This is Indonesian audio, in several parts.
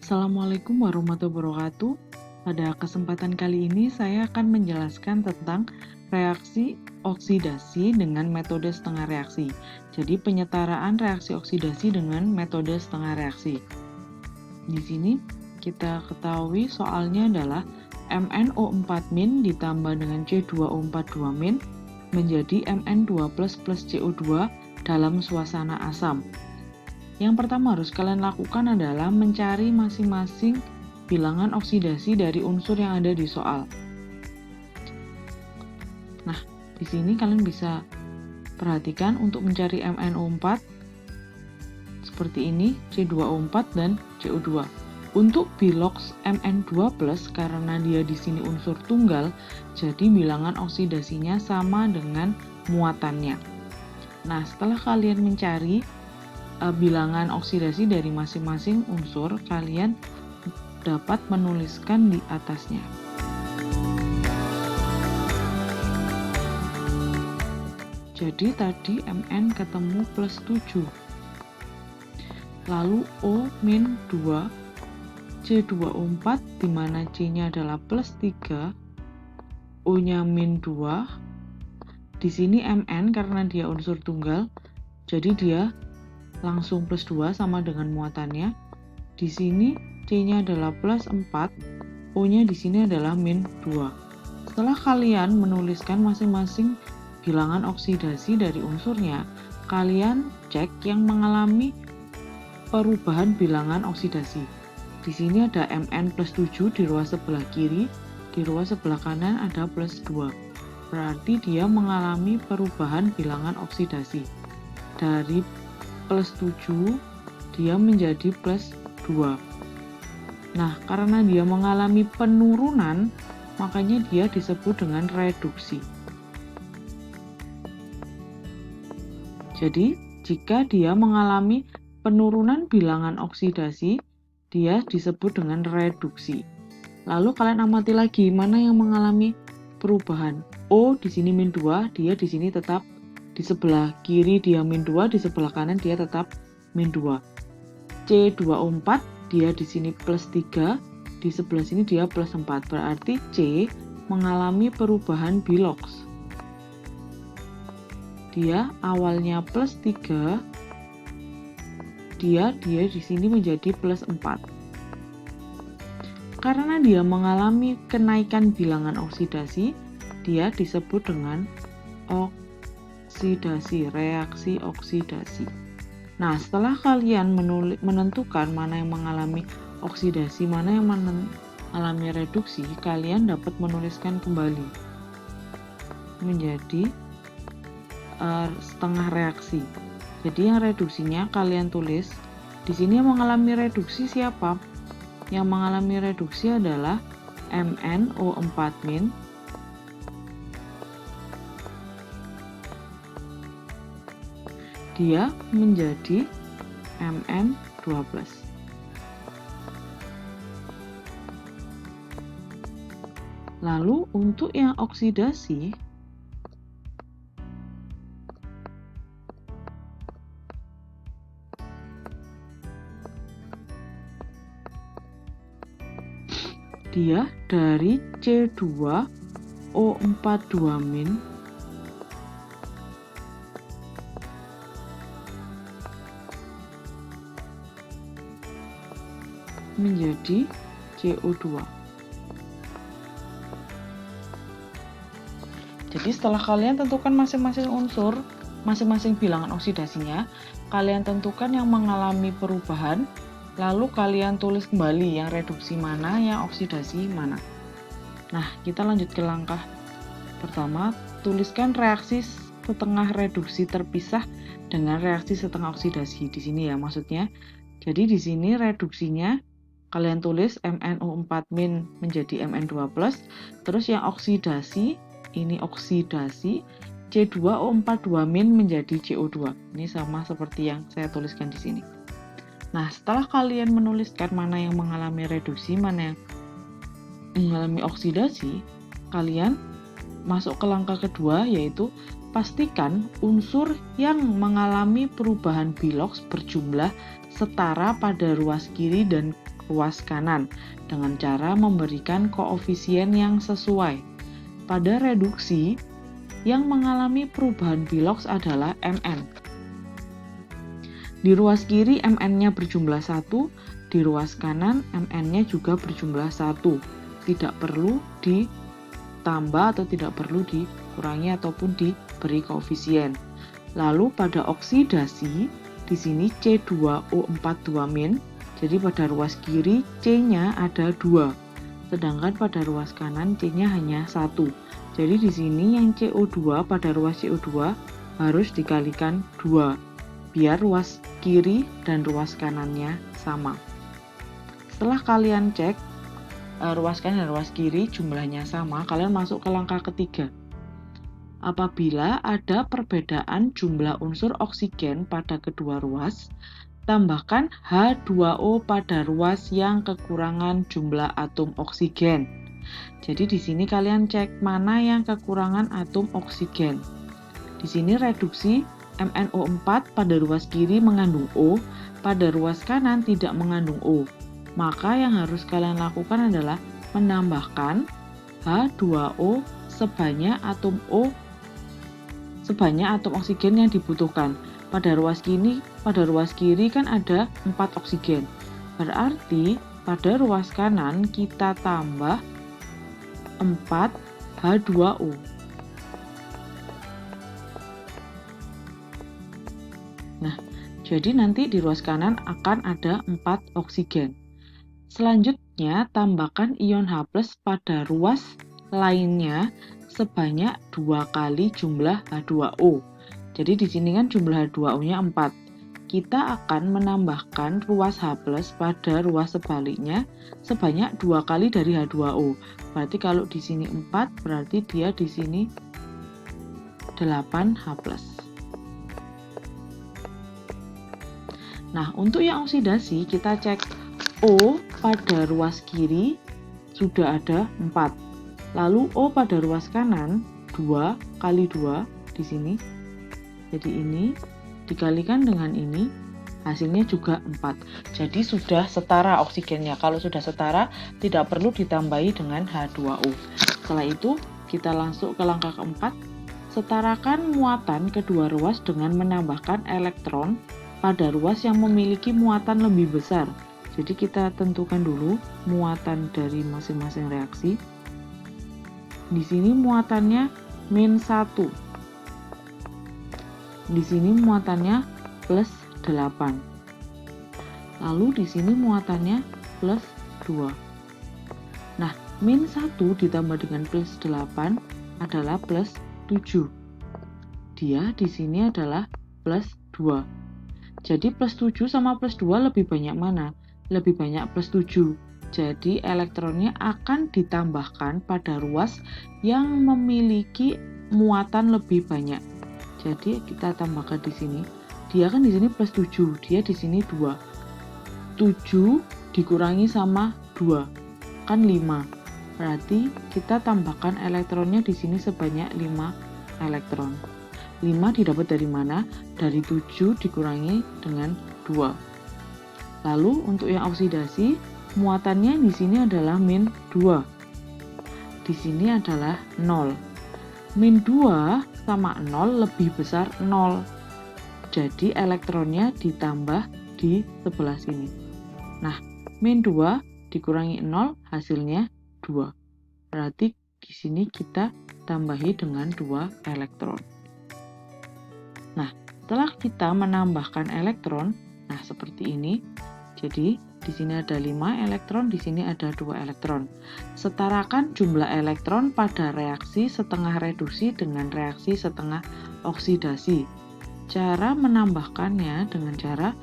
Assalamualaikum warahmatullahi wabarakatuh. Pada kesempatan kali ini saya akan menjelaskan tentang reaksi oksidasi dengan metode setengah reaksi. Jadi penyetaraan reaksi oksidasi dengan metode setengah reaksi. Di sini kita ketahui soalnya adalah MnO4- ditambah dengan C2O42- menjadi Mn2+ plus CO2 dalam suasana asam. Yang pertama harus kalian lakukan adalah mencari masing-masing bilangan oksidasi dari unsur yang ada di soal. Nah, di sini kalian bisa perhatikan untuk mencari MnO4 seperti ini, C2O4 dan CO2. Untuk bilox Mn2+, karena dia di sini unsur tunggal, jadi bilangan oksidasinya sama dengan muatannya. Nah, setelah kalian mencari bilangan oksidasi dari masing-masing unsur, kalian dapat menuliskan di atasnya. Jadi tadi Mn ketemu plus 7. Lalu O-2, C2O4 di mana C-nya adalah plus 3, O-nya min 2. Di sini Mn karena dia unsur tunggal, jadi dia langsung plus 2 sama dengan muatannya. Di sini C-nya adalah plus 4, O-nya di sini adalah min 2. Setelah kalian menuliskan masing-masing bilangan oksidasi dari unsurnya, kalian cek yang mengalami perubahan bilangan oksidasi. Di sini ada Mn plus 7 di ruas sebelah kiri, di ruas sebelah kanan ada plus 2. Berarti dia mengalami perubahan bilangan oksidasi. Dari plus 7 dia menjadi plus 2. Nah, karena dia mengalami penurunan, makanya dia disebut dengan reduksi. Jadi, jika dia mengalami penurunan bilangan oksidasi, dia disebut dengan reduksi. Lalu kalian amati lagi mana yang mengalami perubahan. O di sini min 2, dia di sini tetap di sebelah kiri dia min 2, di sebelah kanan dia tetap min 2. C2O4 dia di sini plus 3, di sebelah sini dia plus 4. Berarti C mengalami perubahan bilox. Dia awalnya plus 3, dia di sini menjadi plus 4. Karena dia mengalami kenaikan bilangan oksidasi, dia disebut dengan oksidasi, reaksi oksidasi. Nah, setelah kalian menentukan mana yang mengalami oksidasi, mana yang mengalami reduksi, kalian dapat menuliskan kembali menjadi setengah reaksi. Jadi yang reduksinya kalian tulis. Di sini yang mengalami reduksi siapa? Yang mengalami reduksi adalah MnO4-. Dia menjadi Mn2+. Lalu untuk yang oksidasi, dia dari C2O42- menjadi CO2. Jadi setelah kalian tentukan masing-masing unsur, masing-masing bilangan oksidasinya, kalian tentukan yang mengalami perubahan, lalu kalian tulis kembali yang reduksi mana, yang oksidasi mana. Nah, kita lanjut ke langkah pertama, tuliskan reaksi setengah reduksi terpisah dengan reaksi setengah oksidasi. Di sini ya maksudnya. Jadi di sini reduksinya kalian tulis MnO4- menjadi Mn2+, terus yang oksidasi, ini oksidasi C2O42- menjadi CO2. Ini sama seperti yang saya tuliskan di sini. Nah, setelah kalian menuliskan mana yang mengalami reduksi, mana yang mengalami oksidasi, kalian masuk ke langkah kedua, yaitu pastikan unsur yang mengalami perubahan bilox berjumlah setara pada ruas kiri dan ruas kanan dengan cara memberikan koefisien yang sesuai. Pada reduksi, yang mengalami perubahan Bilox adalah Mn. Di ruas kiri Mn-nya berjumlah 1, di ruas kanan Mn-nya juga berjumlah 1. Tidak perlu ditambah atau tidak perlu dikurangi ataupun diberi koefisien. Lalu pada oksidasi, di sini C2O42-, jadi pada ruas kiri C-nya ada 2, sedangkan pada ruas kanan C-nya hanya 1. Jadi di sini yang CO2 pada ruas CO2 harus dikalikan 2, biar ruas kiri dan ruas kanannya sama. Setelah kalian cek ruas kanan dan ruas kiri jumlahnya sama, kalian masuk ke langkah ketiga. Apabila ada perbedaan jumlah unsur oksigen pada kedua ruas, tambahkan H2O pada ruas yang kekurangan jumlah atom oksigen. Jadi di sini kalian cek mana yang kekurangan atom oksigen. Di sini reduksi MnO4 pada ruas kiri mengandung O, pada ruas kanan tidak mengandung O. Maka yang harus kalian lakukan adalah menambahkan H2O sebanyak atom oksigen yang dibutuhkan. Pada ruas kiri kan ada 4 oksigen. Berarti pada ruas kanan kita tambah 4 H2O. Nah, jadi nanti di ruas kanan akan ada 4 oksigen. Selanjutnya, tambahkan ion H+ pada ruas lainnya sebanyak 2 kali jumlah H2O. Jadi di sini kan jumlah H2O-nya 4. Kita akan menambahkan ruas H+ pada ruas sebaliknya sebanyak 2 kali dari H2O. Berarti kalau di sini 4, berarti dia di sini 8H+. Nah, untuk yang oksidasi kita cek O pada ruas kiri sudah ada 4. Lalu O pada ruas kanan 2 kali 2 di sini. Jadi ini dikalikan dengan ini hasilnya juga 4. Jadi sudah setara oksigennya. Kalau sudah setara tidak perlu ditambahi dengan H2O. Setelah itu kita langsung ke langkah keempat. Setarakan muatan kedua ruas dengan menambahkan elektron pada ruas yang memiliki muatan lebih besar. Jadi kita tentukan dulu muatan dari masing-masing reaksi. Di sini muatannya -1. Di sini muatannya +8. Lalu di sini muatannya +2. Nah, -1 ditambah dengan +8 adalah +7. Dia di sini adalah +2. Jadi +7 sama +2 lebih banyak mana? Lebih banyak +7. Jadi elektronnya akan ditambahkan pada ruas yang memiliki muatan lebih banyak. Jadi kita tambahkan di sini. Dia kan di sini +7, dia di sini 2. 7 dikurangi sama 2 kan 5. Berarti kita tambahkan elektronnya di sini sebanyak 5 elektron. 5 didapat dari mana? Dari 7 dikurangi dengan 2. Lalu untuk yang oksidasi, muatannya di sini adalah -2. Di sini adalah 0. -2 sama 0 lebih besar 0. Jadi elektronnya ditambah di sebelah sini. Nah, -2 dikurangi 0 hasilnya 2. Berarti di sini kita tambahi dengan 2 elektron. Nah, setelah kita menambahkan elektron, nah seperti ini. Jadi di sini ada 5 elektron, di sini ada 2 elektron. Setarakan jumlah elektron pada reaksi setengah reduksi dengan reaksi setengah oksidasi. Cara menambahkannya dengan cara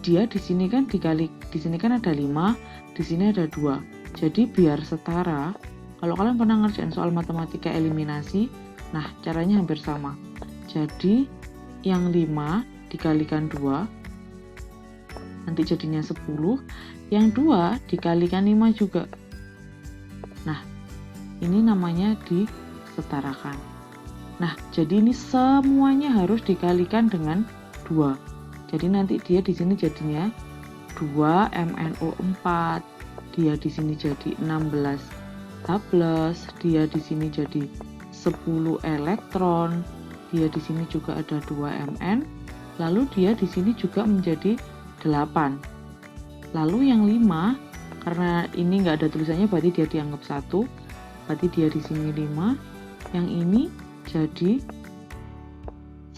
dia di sini kan dikali, di sini kan ada 5, di sini ada 2. Jadi biar setara, kalau kalian pernah ngerjain soal matematika eliminasi, nah caranya hampir sama. Jadi yang 5 dikalikan 2, nanti jadinya 10, yang 2 dikalikan 5 juga. Nah, ini namanya disetarakan. Nah, jadi ini semuanya harus dikalikan dengan 2. Jadi nanti dia di sini jadinya 2MnO4. Dia di sini jadi 16H+, dia di sini jadi 10 elektron. Dia di sini juga ada 2Mn. Lalu dia di sini juga menjadi 8. Lalu yang 5, karena ini nggak ada tulisannya berarti dia dianggap 1. Berarti dia di sini 5. Yang ini jadi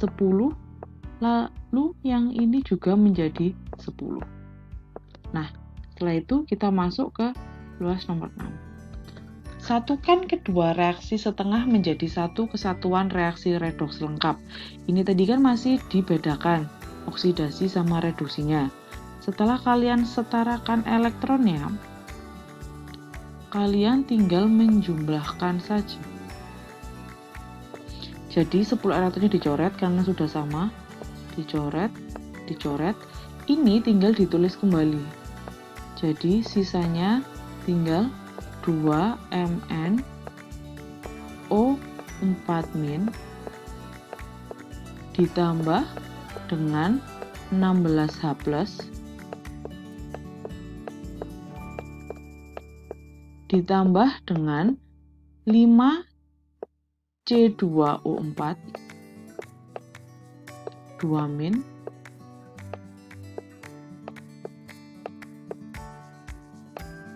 10. Lalu yang ini juga menjadi 10. Nah, setelah itu kita masuk ke luas nomor 6. Satukan kedua reaksi setengah menjadi satu kesatuan reaksi redoks lengkap. Ini tadi kan masih dibedakan oksidasi sama reduksinya. Setelah kalian setarakan elektronnya, kalian tinggal menjumlahkan saja. Jadi 10 elektronnya dicoret karena sudah sama. Dicoret. Ini tinggal ditulis kembali. Jadi sisanya tinggal 2MnO4- ditambah dengan 16H+ ditambah dengan 5C2O4 2-.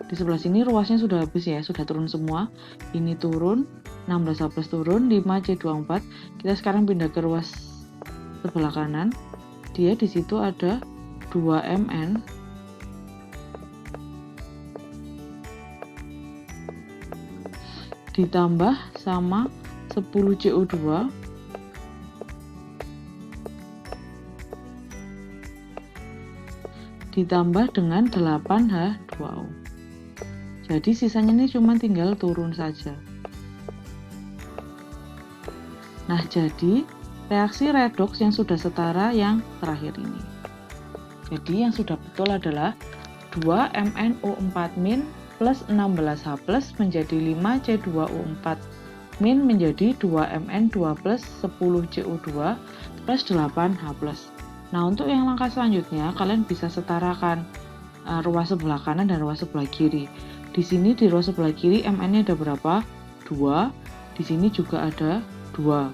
Di sebelah sini ruasnya sudah habis ya, sudah turun semua. Ini turun, 16H+ turun, 5C24. Kita sekarang pindah ke ruas sebelah kanan. Dia di situ ada 2Mn ditambah sama 10CO2 ditambah dengan 8H2O. Jadi sisanya ini cuma tinggal turun saja. Nah, jadi reaksi redoks yang sudah setara yang terakhir ini. Jadi yang sudah betul adalah 2MnO4- plus 16H+ menjadi 5C2O4- menjadi 2Mn2 plus 10CO2 plus 8H+. Nah, untuk yang langkah selanjutnya, kalian bisa setarakan ruas sebelah kanan dan ruas sebelah kiri. Di sini di ruas sebelah kiri Mn-nya ada berapa? 2. Di sini juga ada 2.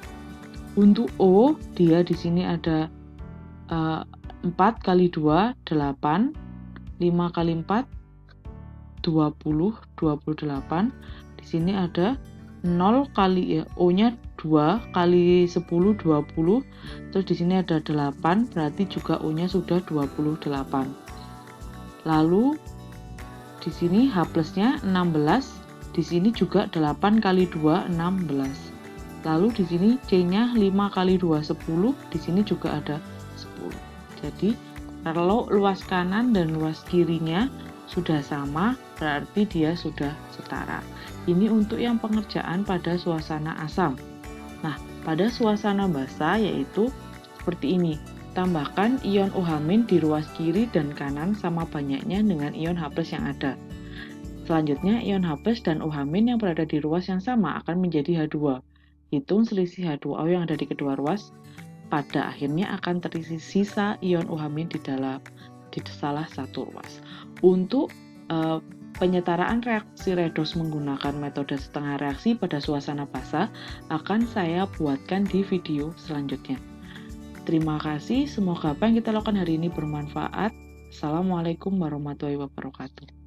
Untuk O, dia di sini ada 4 kali 2, 8. 5 kali 4, 20, 28. Di sini ada 0 kali ya, O-nya 2 kali 10, 20. Terus di sini ada 8, berarti juga O-nya sudah 28. Lalu di sini H+-nya 16, di sini juga 8 kali 2, 16. Lalu di sini C-nya 5 kali 2, 10, di sini juga ada 10. Jadi kalau luas kanan dan luas kirinya sudah sama, berarti dia sudah setara. Ini untuk yang pengerjaan pada suasana asam. Nah, pada suasana basa yaitu seperti ini. Tambahkan ion OH- di ruas kiri dan kanan sama banyaknya dengan ion H+ yang ada. Selanjutnya, ion H+ dan OH- yang berada di ruas yang sama akan menjadi H2. Hitung selisih H2O yang ada di kedua ruas. Pada akhirnya akan terisi sisa ion OH- di salah satu ruas. Untuk penyetaraan reaksi redoks menggunakan metode setengah reaksi pada suasana basa akan saya buatkan di video selanjutnya. Terima kasih, semoga apa yang kita lakukan hari ini bermanfaat. Assalamualaikum warahmatullahi wabarakatuh.